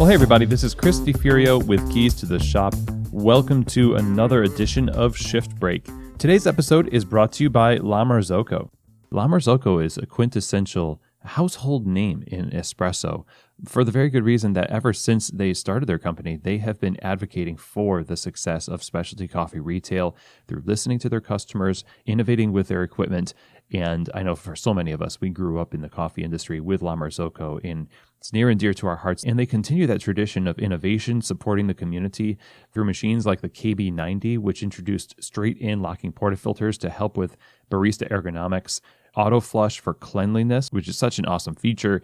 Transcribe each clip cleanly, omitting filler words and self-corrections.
Well, hey everybody, this is Chris DiFurio with Keys to the Shop. Welcome to another edition of Shift Break. Today's episode is brought to you by La Marzocco. La Marzocco is a quintessential household name in espresso for the very good reason that ever since they started their company, they have been advocating for the success of specialty coffee retail through listening to their customers, innovating with their equipment. And I know for so many of us, we grew up in the coffee industry with La Marzocco, and it's near and dear to our hearts. And they continue that tradition of innovation, supporting the community through machines like the KB90, which introduced straight-in locking portafilters to help with barista ergonomics, auto flush for cleanliness, which is such an awesome feature,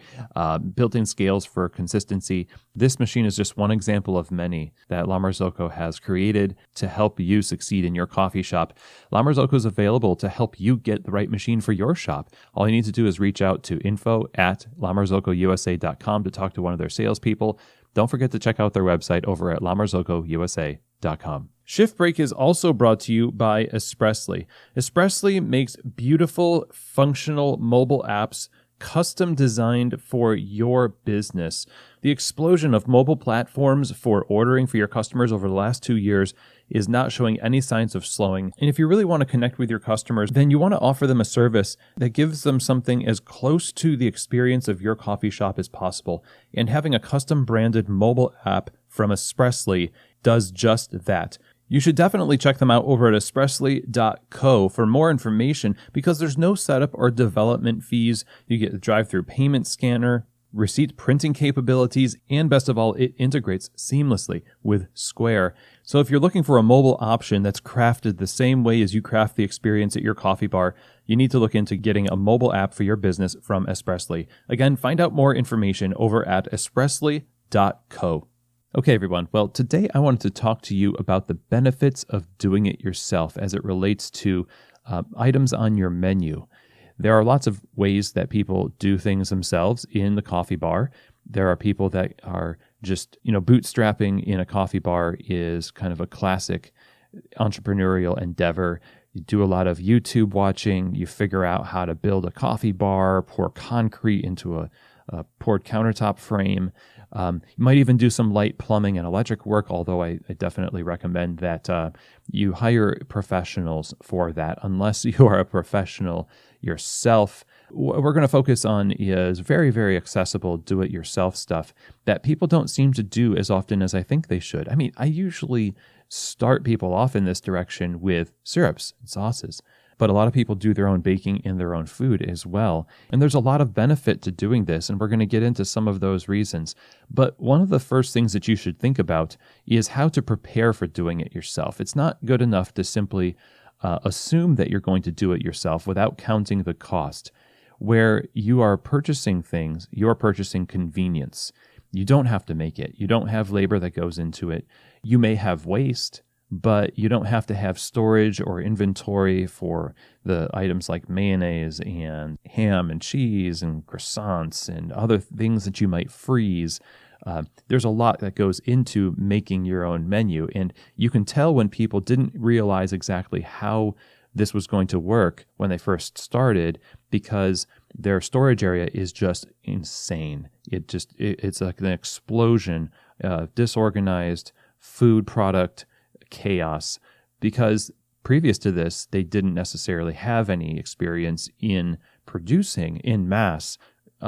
built-in scales for consistency. This machine is just one example of many that La Marzocco has created to help you succeed in your coffee shop. La Marzocco is available to help you get the right machine for your shop. All you need to do is reach out to info@lamarzocousa.com to talk to one of their salespeople. Don't forget to check out their website over at lamarzocousa.com. Shift Break is also brought to you by Espresso. Espresso makes beautiful, functional mobile apps custom designed for your business. The explosion of mobile platforms for ordering for your customers over the last 2 years is not showing any signs of slowing. And if you really want to connect with your customers, then you want to offer them a service that gives them something as close to the experience of your coffee shop as possible. And having a custom branded mobile app from Espresso does just that. You should definitely check them out over at espresso.co for more information because there's no setup or development fees. You get the drive-through payment scanner, receipt printing capabilities, and best of all, it integrates seamlessly with Square. So if you're looking for a mobile option that's crafted the same way as you craft the experience at your coffee bar, you need to look into getting a mobile app for your business from Espresso. Again, find out more information over at espresso.co. Okay, everyone. Well, today I wanted to talk to you about the benefits of doing it yourself as it relates to items on your menu. There are lots of ways that people do things themselves in the coffee bar. There are people that are just, bootstrapping in a coffee bar is kind of a classic entrepreneurial endeavor. You do a lot of YouTube watching. You figure out how to build a coffee bar, pour concrete into a poured countertop frame. You might even do some light plumbing and electric work, although I definitely recommend that you hire professionals for that, unless you are a professional yourself. What we're going to focus on is very, very accessible do-it-yourself stuff that people don't seem to do as often as I think they should. I mean, I usually start people off in this direction with syrups and sauces, but a lot of people do their own baking and their own food as well. And there's a lot of benefit to doing this, and we're going to get into some of those reasons. But one of the first things that you should think about is how to prepare for doing it yourself. It's not good enough to simply assume that you're going to do it yourself without counting the cost. Where you are purchasing things, you're purchasing convenience. You don't have to make it. You don't have labor that goes into it. You may have waste, but you don't have to have storage or inventory for the items like mayonnaise and ham and cheese and croissants and other things that you might freeze. There's a lot that goes into making your own menu, and you can tell when people didn't realize exactly how this was going to work when they first started because their storage area is just insane. It's like an explosion of disorganized food product chaos because previous to this, they didn't necessarily have any experience in producing in mass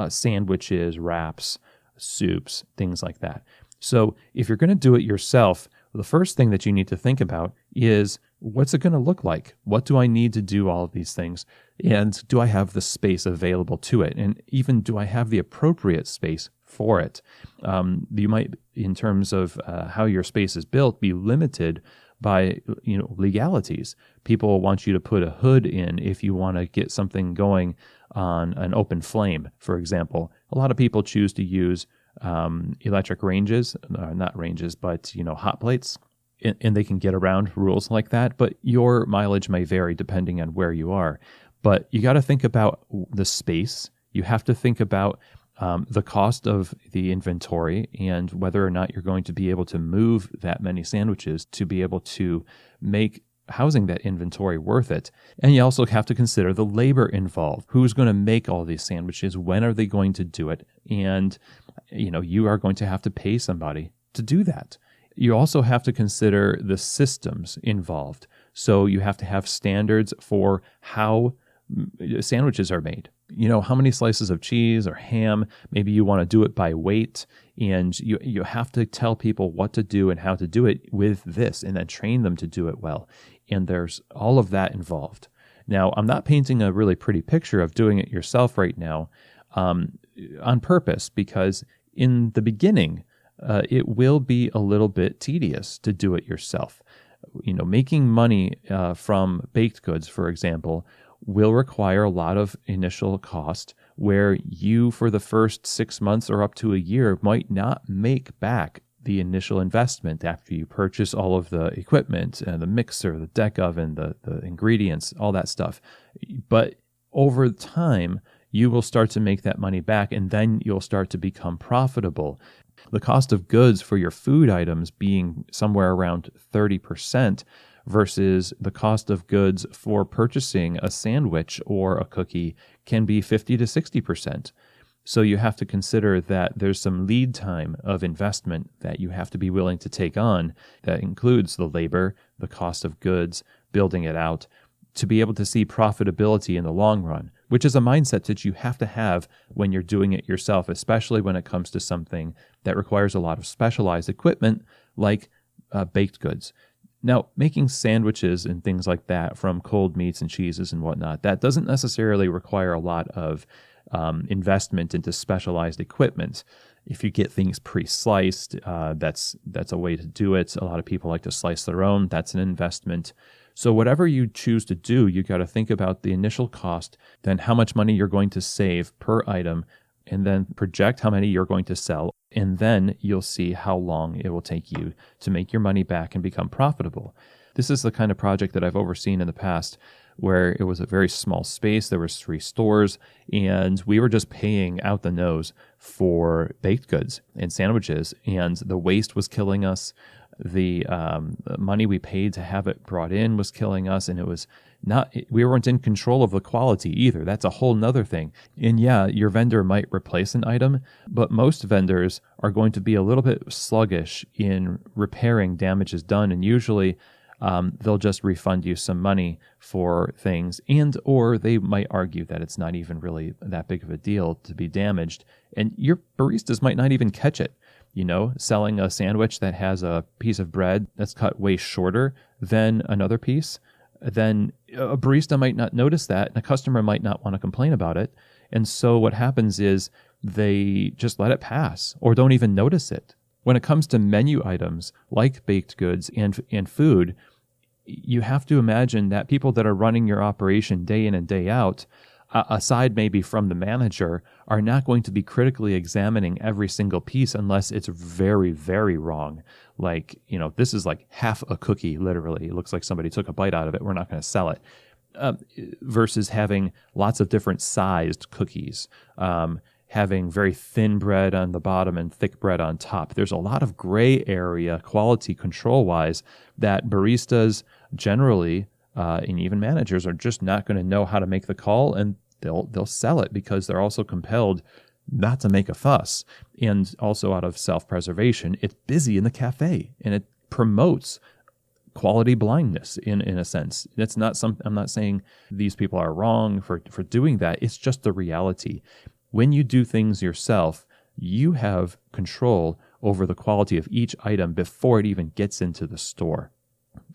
sandwiches, wraps, soups, things like that. So if you're going to do it yourself, the first thing that you need to think about is what's it going to look like? What do I need to do all of these things? And do I have the space available to it? And even do I have the appropriate space for it? You might, in terms of how your space is built, be limited by legalities. People want you to put a hood in if you want to get something going on an open flame, for example. A lot of people choose to use electric ranges, not ranges, but hot plates. And they can get around rules like that, but your mileage may vary depending on where you are. But you got to think about the space. You have to think about the cost of the inventory and whether or not you're going to be able to move that many sandwiches to be able to make housing that inventory worth it. And you also have to consider the labor involved. Who's going to make all these sandwiches? When are they going to do it? And you are going to have to pay somebody to do that. You also have to consider the systems involved. So you have to have standards for how sandwiches are made. How many slices of cheese or ham, maybe you want to do it by weight, and you have to tell people what to do and how to do it with this, and then train them to do it well. And there's all of that involved. Now, I'm not painting a really pretty picture of doing it yourself right now on purpose, because in the beginning, it will be a little bit tedious to do it yourself. Making money from baked goods, for example, will require a lot of initial cost where you, for the first 6 months or up to a year, might not make back the initial investment after you purchase all of the equipment, the mixer, the deck oven, the ingredients, all that stuff. But over time, you will start to make that money back, and then you'll start to become profitable. The cost of goods for your food items being somewhere around 30% versus the cost of goods for purchasing a sandwich or a cookie can be 50 to 60%. So you have to consider that there's some lead time of investment that you have to be willing to take on that includes the labor, the cost of goods, building it out, to be able to see profitability in the long run, which is a mindset that you have to have when you're doing it yourself, especially when it comes to something that requires a lot of specialized equipment like baked goods. Now, making sandwiches and things like that from cold meats and cheeses and whatnot, that doesn't necessarily require a lot of investment into specialized equipment. If you get things pre-sliced, that's a way to do it. A lot of people like to slice their own. That's an investment. So whatever you choose to do, you got to think about the initial cost, then how much money you're going to save per item, and then project how many you're going to sell. And then you'll see how long it will take you to make your money back and become profitable. This is the kind of project that I've overseen in the past where it was a very small space. There was 3 stores, and we were just paying out the nose for baked goods and sandwiches, and the waste was killing us. The money we paid to have it brought in was killing us, and we weren't in control of the quality either. That's a whole nother thing. And yeah, your vendor might replace an item, but most vendors are going to be a little bit sluggish in repairing damages done, and usually they'll just refund you some money for things, or they might argue that it's not even really that big of a deal to be damaged, and your baristas might not even catch it. Selling a sandwich that has a piece of bread that's cut way shorter than another piece, then a barista might not notice that, and a customer might not want to complain about it. And so what happens is they just let it pass or don't even notice it. When it comes to menu items like baked goods and food, you have to imagine that people that are running your operation day in and day out, aside maybe from the manager, are not going to be critically examining every single piece unless it's very, very wrong. Like, this is like half a cookie, literally. It looks like somebody took a bite out of it. We're not going to sell it. Versus having lots of different sized cookies, having very thin bread on the bottom and thick bread on top. There's a lot of gray area quality control-wise that baristas generally and even managers are just not going to know how to make the call, and they'll sell it because they're also compelled not to make a fuss. And also out of self-preservation, it's busy in the cafe, and it promotes quality blindness in a sense. That's not I'm not saying these people are wrong for doing that. It's just the reality. When you do things yourself, you have control over the quality of each item before it even gets into the store.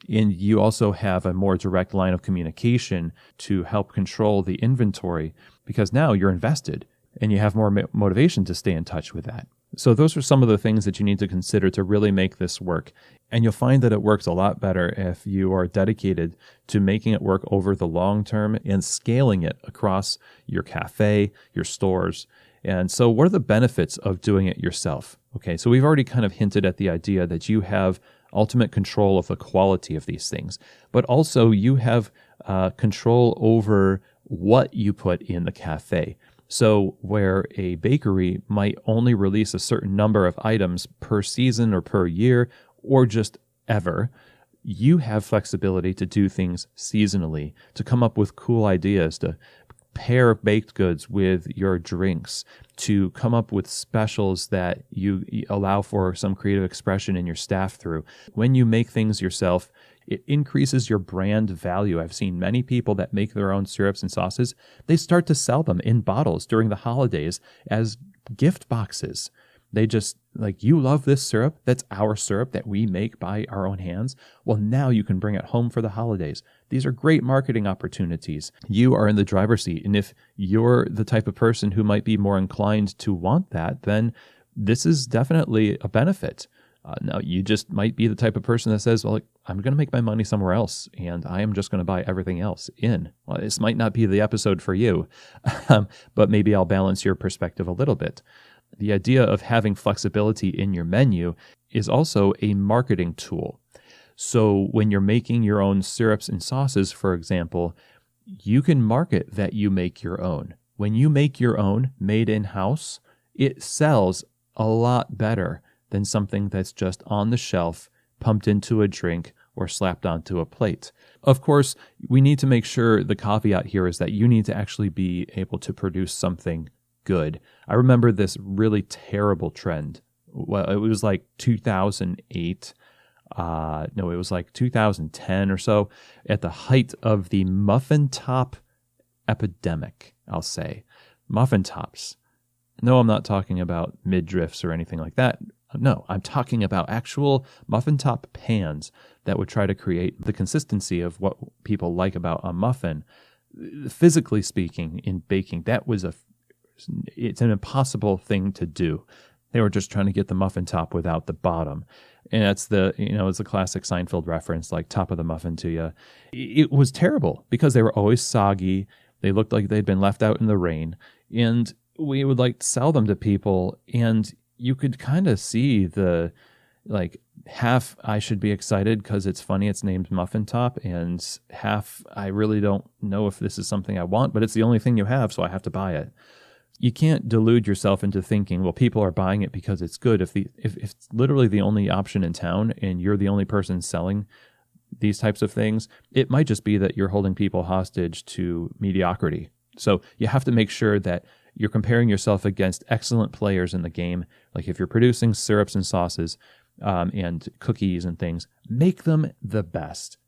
And you also have a more direct line of communication to help control the inventory, because now you're invested and you have more motivation to stay in touch with that. So those are some of the things that you need to consider to really make this work. And you'll find that it works a lot better if you are dedicated to making it work over the long term and scaling it across your cafe, your stores. And so what are the benefits of doing it yourself? Okay, so we've already kind of hinted at the idea that you have ultimate control of the quality of these things, but also you have control over what you put in the cafe. So where a bakery might only release a certain number of items per season or per year or just ever, you have flexibility to do things seasonally, to come up with cool ideas, to pair baked goods with your drinks, to come up with specials that you allow for some creative expression in your staff through. When you make things yourself, it increases your brand value. I've seen many people that make their own syrups and sauces. They start to sell them in bottles during the holidays as gift boxes. They just, like, you love this syrup? That's our syrup that we make by our own hands. Well, now you can bring it home for the holidays. These are great marketing opportunities. You are in the driver's seat. And if you're the type of person who might be more inclined to want that, then this is definitely a benefit. Now, you just might be the type of person that says, well, I'm going to make my money somewhere else, and I am just going to buy everything else in. Well, this might not be the episode for you, but maybe I'll balance your perspective a little bit. The idea of having flexibility in your menu is also a marketing tool. So when you're making your own syrups and sauces, for example, you can market that you make your own. When you make your own, made in-house, it sells a lot better than something that's just on the shelf, pumped into a drink, or slapped onto a plate. Of course, we need to make sure the caveat here is that you need to actually be able to produce something good. I remember this really terrible trend. Well, it was like 2008. It was like 2010 or so, at the height of the muffin top epidemic, I'll say. Muffin tops. No, I'm not talking about midriffs or anything like that. No, I'm talking about actual muffin top pans that would try to create the consistency of what people like about a muffin. Physically speaking, in baking, it's an impossible thing to do. They were just trying to get the muffin top without the bottom. And it's the classic Seinfeld reference, like top of the muffin to you. It was terrible because they were always soggy. They looked like they'd been left out in the rain. And we would sell them to people, and you could kind of see the, half I should be excited because it's funny it's named Muffin Top, and half I really don't know if this is something I want, but it's the only thing you have, so I have to buy it. You can't delude yourself into thinking, well, people are buying it because it's good. If it's literally the only option in town and you're the only person selling these types of things, it might just be that you're holding people hostage to mediocrity. So you have to make sure that you're comparing yourself against excellent players in the game. Like if you're producing syrups and sauces and cookies and things, make them the best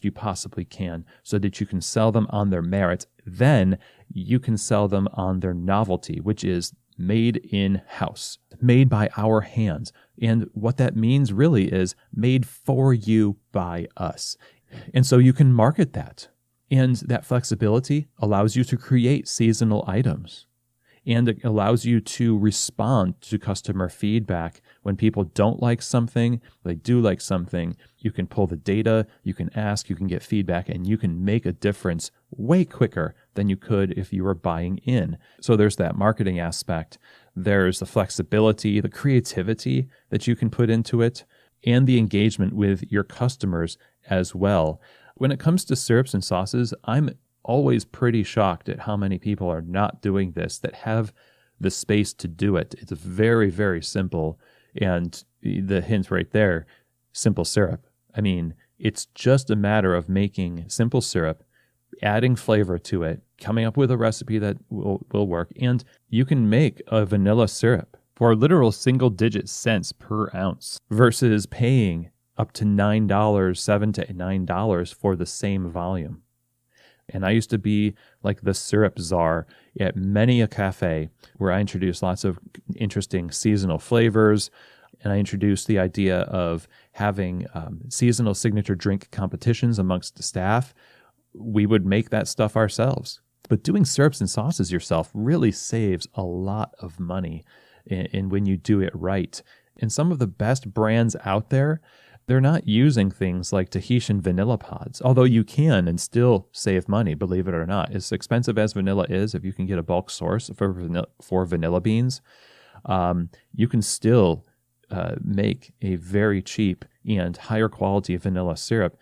you possibly can, so that you can sell them on their merit. Then you can sell them on their novelty, which is made in-house, made by our hands. And what that means really is made for you by us. And so you can market that. And that flexibility allows you to create seasonal items. And it allows you to respond to customer feedback. When people don't like something, they do like something, you can pull the data, you can ask, you can get feedback, and you can make a difference way quicker than you could if you were buying in. So there's that marketing aspect. There's the flexibility, the creativity that you can put into it, and the engagement with your customers as well. When it comes to syrups and sauces, I'm always pretty shocked at how many people are not doing this, that have the space to do it. It's very, very simple. And the hint right there, simple syrup. I mean, it's just a matter of making simple syrup, adding flavor to it, coming up with a recipe that will work. And you can make a vanilla syrup for literal single-digit cents per ounce versus paying up to $9, $7 to $9 for the same volume. And I used to be like the syrup czar at many a cafe where I introduced lots of interesting seasonal flavors. And I introduced the idea of having seasonal signature drink competitions amongst the staff. We would make that stuff ourselves. But doing syrups and sauces yourself really saves a lot of money in when you do it right. And some of the best brands out there, they're not using things like Tahitian vanilla pods, although you can and still save money, believe it or not. As expensive as vanilla is, if you can get a bulk source for vanilla beans, you can still make a very cheap and higher quality vanilla syrup.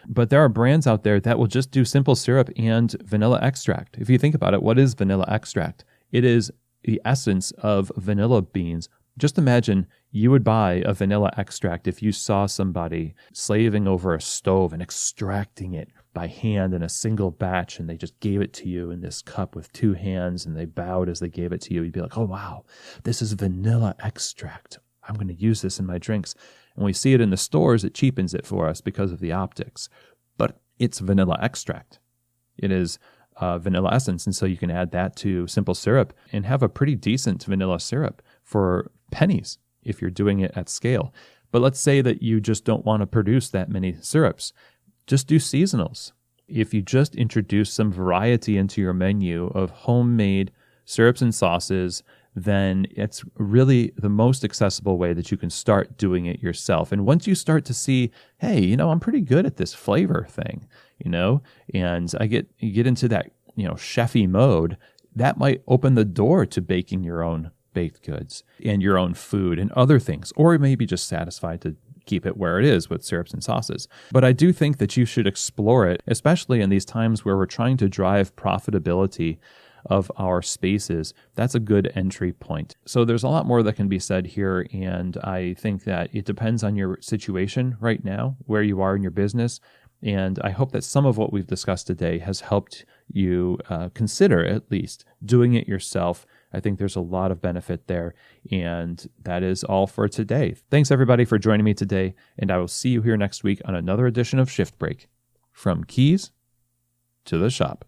But there are brands out there that will just do simple syrup and vanilla extract. If you think about it, what is vanilla extract? It is the essence of vanilla beans. Just imagine you would buy a vanilla extract if you saw somebody slaving over a stove and extracting it by hand in a single batch, and they just gave it to you in this cup with 2 hands, and they bowed as they gave it to you, you'd be like, oh, wow, this is vanilla extract. I'm going to use this in my drinks. And we see it in the stores, it cheapens it for us because of the optics. But it's vanilla extract. It is vanilla essence, and so you can add that to simple syrup and have a pretty decent vanilla syrup for pennies if you're doing it at scale. But let's say that you just don't want to produce that many syrups. Just do seasonals. If you just introduce some variety into your menu of homemade syrups and sauces, then it's really the most accessible way that you can start doing it yourself. And once you start to see, hey, I'm pretty good at this flavor thing, and you get into that, chefy mode, that might open the door to baking your own baked goods and your own food and other things, or maybe just satisfied to keep it where it is with syrups and sauces. But I do think that you should explore it, especially in these times where we're trying to drive profitability of our spaces. That's a good entry point. So there's a lot more that can be said here, and I think that it depends on your situation right now, where you are in your business. And I hope that some of what we've discussed today has helped you consider at least doing it yourself. I think there's a lot of benefit there. And that is all for today. Thanks everybody for joining me today. And I will see you here next week on another edition of Shift Break. From keys to the shop.